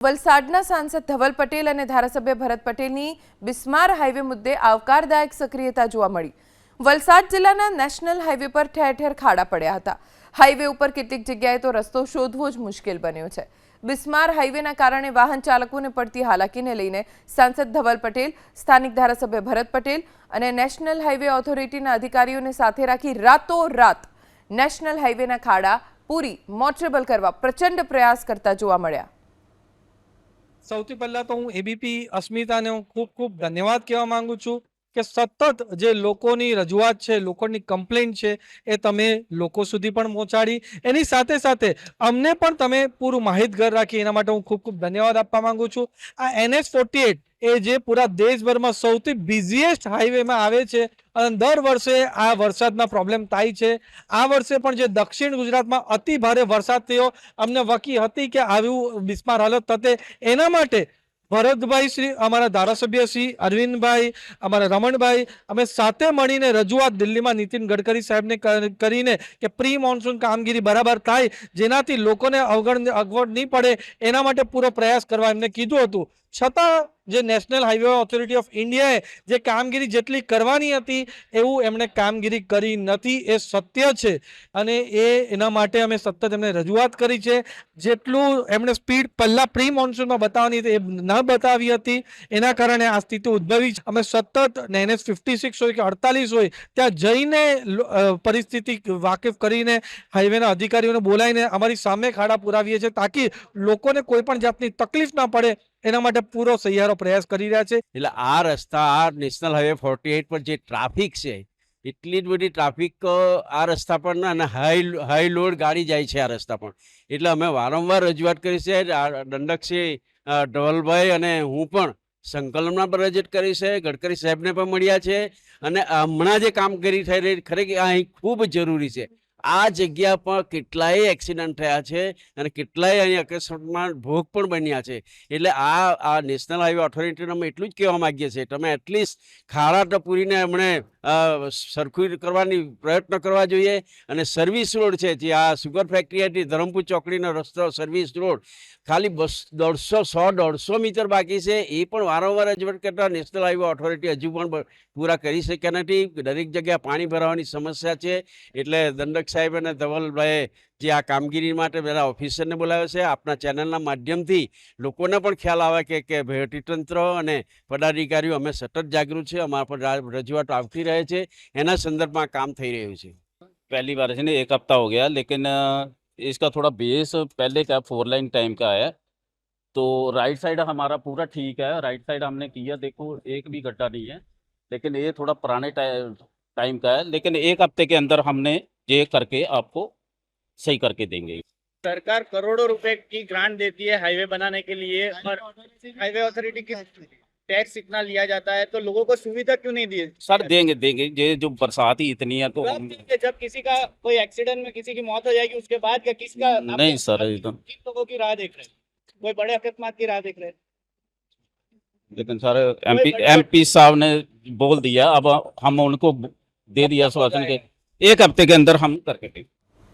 વલસાડના સાંસદ ધવલ પટેલ અને ધારાસભ્ય ભરત પટેલની બિસ્માર હાઈવે મુદ્દે આવકારદાયક સક્રિયતા જોવા મળી। વલસાડ જિલ્લાના નેશનલ હાઈવે પર ઠેર ઠેર ખાડા પડ્યા હતા। હાઈવે ઉપર કેટલીક જગ્યાએ તો રસ્તો શોધવો જ મુશ્કેલ બન્યો છે। બિસ્માર હાઈવેના કારણે વાહન ચાલકોને પડતી હાલાકીને લઈને સાંસદ ધવલ પટેલ, સ્થાનિક ધારાસભ્ય ભરત પટેલ અને નેશનલ હાઈવે ઓથોરિટીના અધિકારીઓને સાથે રાખી રાતોરાત નેશનલ હાઈવેના ખાડા પૂરી મોટરેબલ કરવા પ્રચંડ પ્રયાસ કરતા જોવા મળ્યા। સૌથી પહેલા તો હું એબીપી અસ્મિતાને હું ખૂબ ખૂબ ધન્યવાદ કહેવા માંગુ છું કે સતત જે લોકોની રજૂઆત છે, લોકોની કમ્પ્લેન્ટ છે એ તમે લોકો સુધી પણ પહોંચાડી, એની સાથે સાથે અમને પણ તમે પૂરું માહિતગાર રાખી, એના માટે હું ખૂબ ખૂબ ધન્યવાદ આપવા માંગુ છું। આ NH-48 એ જે પૂરા દેશભરમાં સૌથી બિઝીએસ્ટ હાઈવેમાં આવે છે અને દર વર્ષે આ વરસાદના પ્રોબ્લેમ થાય છે। આ વર્ષે પણ જે દક્ષિણ ગુજરાતમાં અતિ ભારે વરસાદ થયો, અમને વકી હતી કે આવું બિસ્માર હાલત થશે। એના માટે ભરતભાઈ શ્રી, અમારા ધારાસભ્ય શ્રી અરવિંદભાઈ, અમારા રમણભાઈ, અમે સાથે મળીને રજૂઆત દિલ્હીમાં નીતિન ગડકરી સાહેબને કરીને કે પ્રી મોન્સૂન કામગીરી બરાબર થાય, જેનાથી લોકોને અગવડ નહીં પડે, એના માટે પૂરો પ્રયાસ કરવા એમને કીધું હતું। છતાં જે નેશનલ હાઈવે ઓથોરિટી ઓફ ઇન્ડિયાએ જે કામગીરી જેટલી કરવાની હતી એવું એમણે કામગીરી કરી નથી, એ સત્ય છે અને એના માટે અમે સતત એમને રજૂઆત કરી છે। જેટલું એમણે સ્પીડ પહેલા પ્રી મોન્સૂનમાં બતાવવાની હતી એ ન બતાવી હતી, એના કારણે આ સ્થિતિ ઉદ્ભવી છે। અમે સતત NH-56 હોય કે 48 હોય ત્યાં જઈને પરિસ્થિતિ વાકેફ કરીને હાઈવેના અધિકારીઓને બોલાવીને અમારી સામે ખાડા પુરાવીએ છીએ, તાકી લોકોને કોઈ પણ જાતની તકલીફ ના પડે, એના માટે પૂરો સહિયારો પ્રયાસ કરી રહ્યા છે। એટલે આ રસ્તા, આ નેશનલ હાઈવે 48 પર જે ટ્રાફિક છે, એટલી જ બધી ટ્રાફિક આ રસ્તા પર ના, અને હાઈ લોડ ગાડી જાય છે આ રસ્તા પર, એટલે અમે વારંવાર રજૂઆત કરી છે। દંડકસિંહ ધવલભાઈ અને હું પણ સંકલનમાં પણ રજૂઆત કરી છે, ગડકરી સાહેબને પણ મળ્યા છે, અને હમણાં જે કામગીરી થઈ રહી ખરેખર અહીં ખૂબ જરૂરી છે। આ જગ્યા પર કેટલાય એક્સિડન્ટ થયા છે અને કેટલાય અહીં અકસ્માતમાં ભોગ પણ બન્યા છે, એટલે આ નેશનલ હાઈવે ઓથોરિટીને અમે એટલું જ કહેવા માગીએ છીએ, તમે એટલીસ્ટ ખાડા તો પૂરીને એમણે સરખું કરવાની પ્રયત્ન કરવા જોઈએ। અને સર્વિસ રોડ છે, જે આ સુગર ફેક્ટરી હતી, ધરમપુર ચોકડીનો રસ્તો સર્વિસ રોડ ખાલી 100-150 મીટર બાકી છે, એ પણ વારંવાર રજૂઆત કરતા નેશનલ હાઈવે ઓથોરિટી હજુ પણ પૂરા કરી શક્યા નથી। દરેક જગ્યાએ પાણી ભરાવાની સમસ્યા છે, એટલે દંડક સાહેબ અને ધવલભાઈએ જે આ કામગીરી માટે બધા ઓફિસરને બોલાવ્યો છે, આપના ચેનલના માધ્યમથી લોકોને પણ ખ્યાલ આવે કે વહીવટીતંત્ર અને પદાધિકારીઓ અમે સતત જાગૃત છે, અમારા પર રજૂઆતો આવતી રહે છે, એના સંદર્ભમાં કામ થઈ રહ્યું છે। पहली बार है ना, 1 हफ्ता हो गया, लेकिन इसका थोड़ा बेस पहले का 4 लाइन टाइम का है, तो राइट साइड हमारा पूरा ठीक है। राइट साइड हमने किया, देखो एक भी गड्ढा नहीं है, लेकिन ये थोड़ा पुराने टाइम का है, लेकिन 1 हफ्ते के अंदर हमने ये करके आपको सही करके देंगे। सरकार करोड़ों रुपए की ग्रांट देती है हाईवे बनाने के लिए, और हाईवे अथॉरिटी की टैक्स इतना लिया जाता है, तो लोगों को सुविधा क्यों नहीं दी? सर देंगे, ये जो बरसात ही इतनी है तो हम जब किसी का कोई एक्सीडेंट में किसी की मौत हो जाएगी उसके बाद क्या किसका? नहीं सर, एकदम किन लोगों की राह देख रहे हैं? कोई बड़े अकस्मात की राह देख रहे हैं? लेकिन सर MP साहब ने बोल दिया, अब हम उनको दे दिया आश्वासन के 1 हफ्ते के अंदर हम करके देंगे।